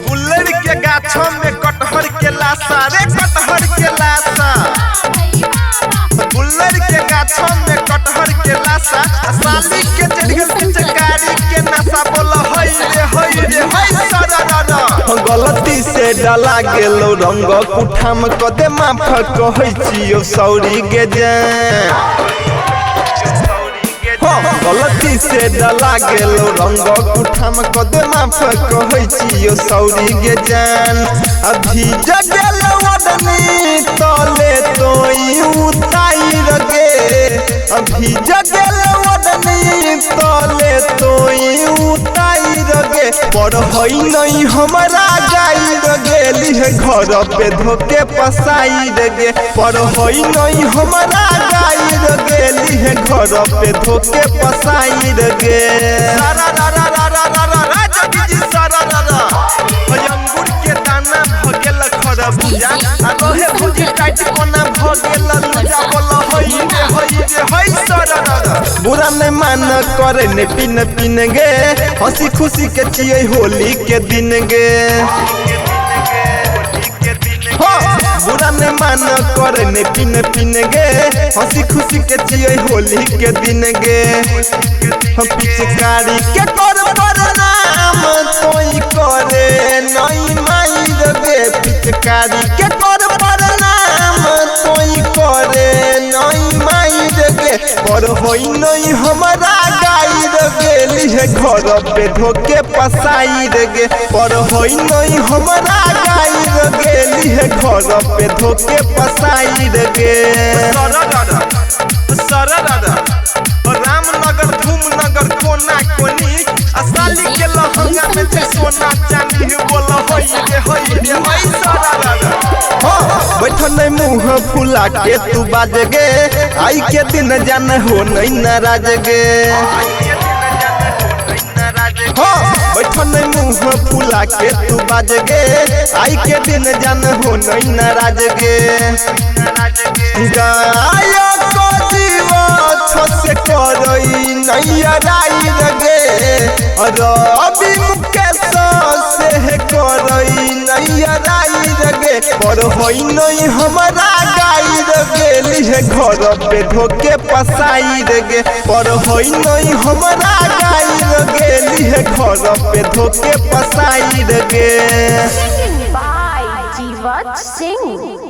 बुल्लर के गाछों में कटहर के लाशा रे कटहर के लाशा बुल्लर के गाछों में कटहर के लाशा साली के चढ़गल के चकारी के नशा बोला हई रे सरारा गलती से डाला गेलो रंग कुठाम कदे माफ कहै छियो सौरी के जान गलती से डाला गेलो रंग कुठाम कदे माफ कहै छियो सौरी के जान अभी जगल वदनी तले तोई उताई गे अभी जगल वदनी तले तोई उताई गे पर हई नहीं हमरा गाई गेली है घर पे धोके पसाई गे पर हई नहीं हमरा गाई गेली है घर पे धोके पसाई गे सारा रा रा रा रा रा रा रा जगी सारा रा रा अंगूर के दाना भगेल खरबूजा आ रहे भुजी टाइट कोना भगेल लूजा बोला हई सारा रा रा बुरा नहीं मान करे ने पिन गे हंसी खुशी के छिए होली के दिन गे बुरा ने मान करे ने पिन गे हंसी खुशी के छिए होली के दिन गे हम पिचकारी के कर नाम तोई करे नहीं माई गे पिचकारी के कर नाम तोई करे नहीं माई गे पर होई नहीं हमरा गाई गेली है घर पे धोके पसाई गे पर होई नहीं हमरा गाई गेली है घर पे धोके पसाई गे रामनगर धूमनगर कोना कोनी असाली के लहंगा में जे सोना चांदी बोला हई बैठल मुँह फुला के तू बाज गे आई के दिन जान हो नहीं नाराज गे बैठल मुँह फुला के तू बाज गे आई के दिन जान हो नहीं नाराज गे गाया को जीवा से करई नैया राई गे रवि मुकेश से करई नैया राई गे पर होई नहीं हमरा गाई गेली है घर पे धोके पसाई गे पर होई नहीं हमरा गाई गेली है घर पे धोके पसाई गे Singing by Jivat Singh.